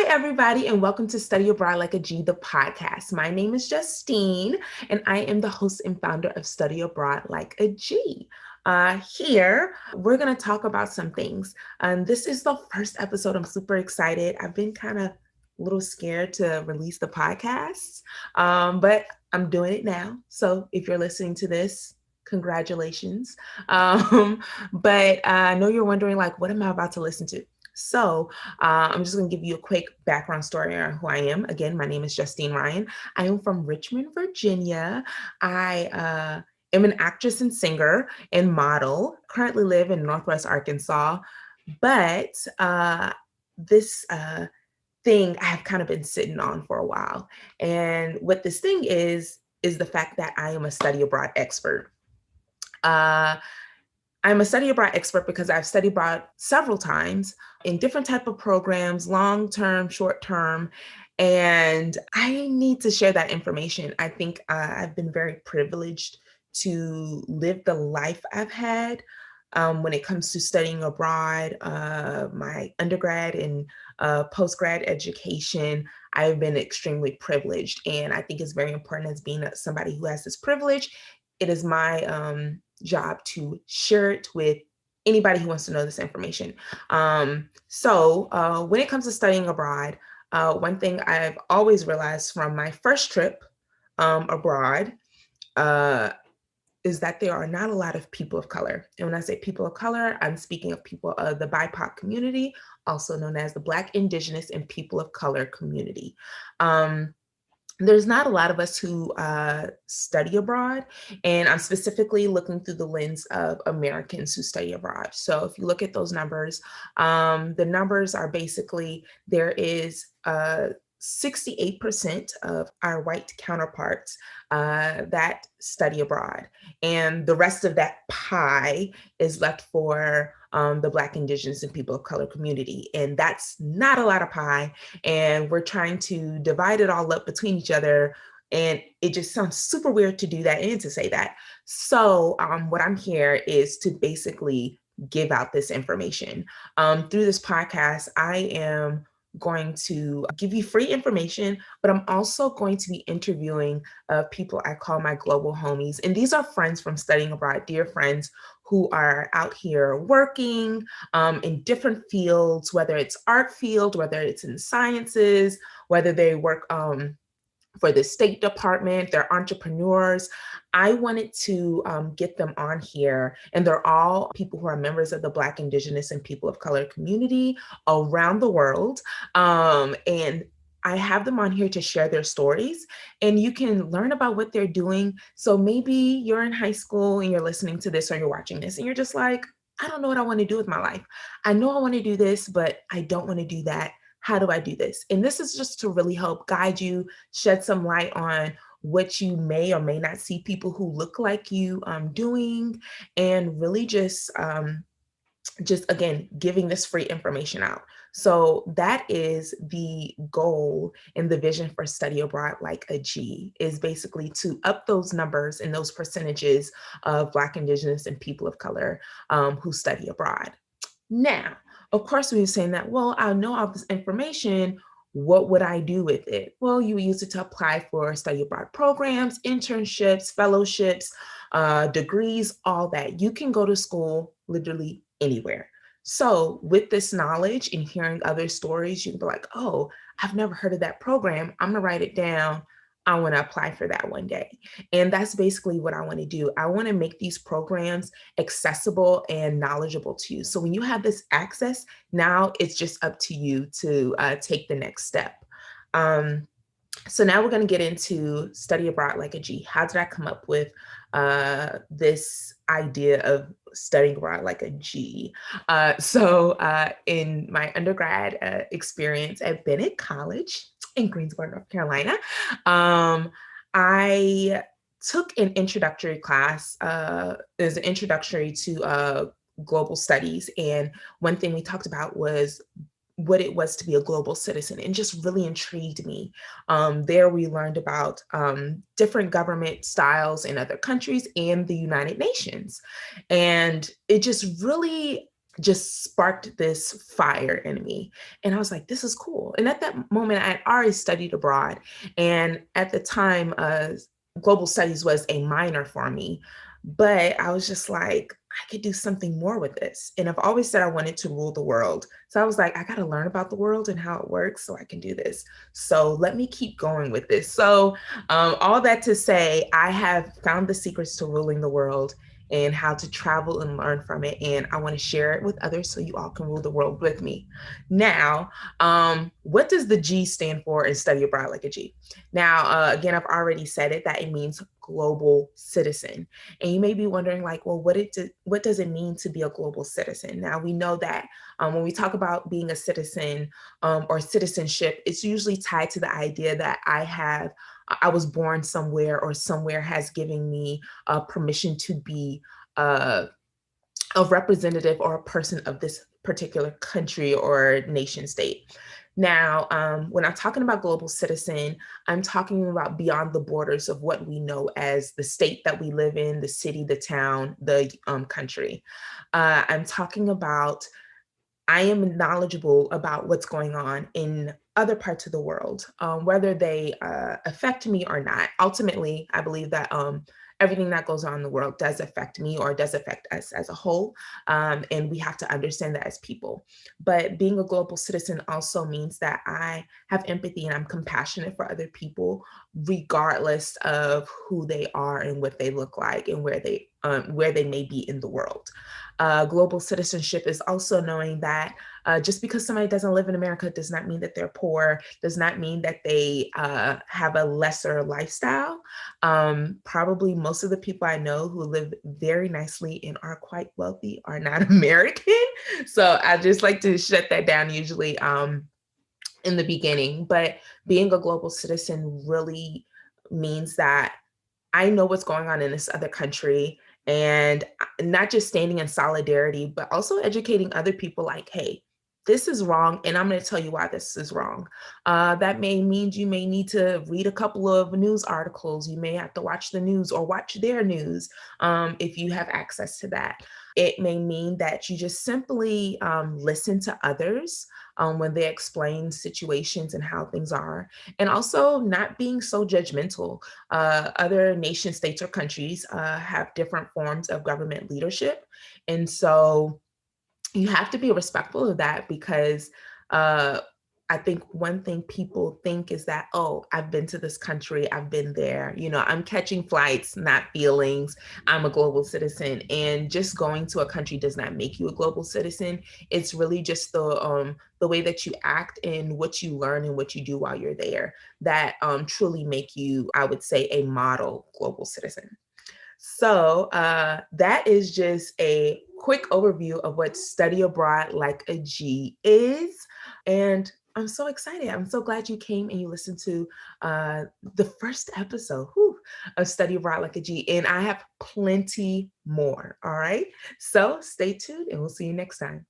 everybody, and welcome to Study Abroad Like a G, the podcast. My name is Justine, and I am the host and founder of Study Abroad Like a G. Here, we're going to talk about some things. This is the first episode. I'm super excited. I've been kind of a little scared to release the podcast, but I'm doing it now. So if you're listening to this, congratulations. But I know you're wondering, like, what am I about to listen to? So I'm just going to give you a quick background story on who I am. Again, my name is Justine Ryan. I am from Richmond, Virginia. I am an actress and singer and model. Currently live in Northwest Arkansas, but this thing I have kind of been sitting on for a while. And what this thing is the fact that I am a study abroad expert. I'm a study abroad expert because I've studied abroad several times in different type of programs, long-term, short-term, and I need to share that information. I think I've been very privileged to live the life I've had when it comes to studying abroad. My undergrad and post-grad education, I've been extremely privileged, and I think it's very important as being somebody who has this privilege. It is my job to share it with anybody who wants to know this information. So when it comes to studying abroad, one thing I've always realized from my first trip abroad uh, is that there are not a lot of people of color. And when I say people of color, I'm speaking of people of the BIPOC community, also known as the Black, Indigenous, and people of color community. There's not a lot of us who study abroad, and I'm specifically looking through the lens of Americans who study abroad. So if you look at those numbers, the numbers are basically there is 68% of our white counterparts that study abroad, and the rest of that pie is left for the Black, Indigenous, and people of color community, and that's not a lot of pie. And we're trying to divide it all up between each other. And it just sounds super weird to do that and to say that. So what I'm here is to basically give out this information. Through this podcast, I am going to give you free information, but I'm also going to be interviewing people I call my global homies. And these are friends from studying abroad, dear friends who are out here working in different fields, whether it's art field, whether it's in sciences, whether they work for the State Department, they're entrepreneurs. I wanted to get them on here, and they're all people who are members of the Black, Indigenous, and people of color community around the world. And I have them on here to share their stories, and you can learn about what they're doing. So maybe you're in high school and you're listening to this or you're watching this and you're just like, I don't know what I want to do with my life. I know I want to do this, but I don't want to do that. How do I do this? And this is just to really help guide you, shed some light on what you may or may not see people who look like you doing, and really just again, giving this free information out. So that is the goal and the vision for Study Abroad Like a G, is basically to up those numbers and those percentages of Black, Indigenous, and people of color who study abroad. Now, of course, we were saying that, well, I know all this information. What would I do with it? Well, you use it to apply for study abroad programs, internships, fellowships, degrees, all that. You can go to school literally anywhere. So with this knowledge and hearing other stories, you can be like, oh, I've never heard of that program. I'm gonna write it down. I want to apply for that one day. And that's basically what I want to do. I want to make these programs accessible and knowledgeable to you. So when you have this access, now it's just up to you to take the next step. So now we're going to get into Study Abroad Like a G. How did I come up with this idea of studying abroad like a G? In my undergrad experience at Bennett College in Greensboro, North Carolina, I took an introductory class. It was an introductory to global studies. And one thing we talked about was what it was to be a global citizen, and just really intrigued me. There we learned about different government styles in other countries and the United Nations. And it just really just sparked this fire in me. And I was like, this is cool. And at that moment, I had already studied abroad. And at the time, global studies was a minor for me. But I was just like, I could do something more with this. And I've always said I wanted to rule the world. So I was like, I got to learn about the world and how it works so I can do this. So let me keep going with this. So, all that to say, I have found the secrets to ruling the world and how to travel and learn from it. And I want to share it with others so you all can rule the world with me. Now, what does the G stand for in Study Abroad Like a G? Now, again, I've already said it, that it means global citizen. And you may be wondering, like, well, what does it mean to be a global citizen? Now, we know that when we talk about being a citizen or citizenship, it's usually tied to the idea that I was born somewhere or somewhere has given me permission to be uh, a representative or a person of this particular country or nation state. Now, when I'm talking about global citizen, I'm talking about beyond the borders of what we know as the state that we live in, the city, the town, the country. I'm talking about I am knowledgeable about what's going on in other parts of the world, whether they affect me or not. Ultimately, I believe that everything that goes on in the world does affect me or does affect us as a whole. And we have to understand that as people. But being a global citizen also means that I have empathy and I'm compassionate for other people, regardless of who they are and what they look like and where they may be in the world. Global citizenship is also knowing that just because somebody doesn't live in America does not mean that they're poor, does not mean that they have a lesser lifestyle. Probably most of the people I know who live very nicely and are quite wealthy are not American. So I just like to shut that down usually in the beginning. But being a global citizen really means that I know what's going on in this other country and not just standing in solidarity, but also educating other people like, hey, this is wrong, and I'm going to tell you why this is wrong. That may mean you may need to read a couple of news articles. You may have to watch the news or watch their news if you have access to that. It may mean that you just simply listen to others when they explain situations and how things are, and also not being so judgmental. Other nation states or countries have different forms of government leadership. And so you have to be respectful of that because uh, I think one thing people think is that, oh, I've been to this country, I've been there, I'm catching flights, not feelings. I'm a global citizen. And just going to a country does not make you a global citizen. It's really just the way that you act and what you learn and what you do while you're there that truly make you, I would say, a model global citizen. So that is just a quick overview of what Study Abroad Like a G is. And I'm so excited. I'm so glad you came and you listened to the first episode of Study Abroad Like a G. And I have plenty more. All right. So stay tuned and we'll see you next time.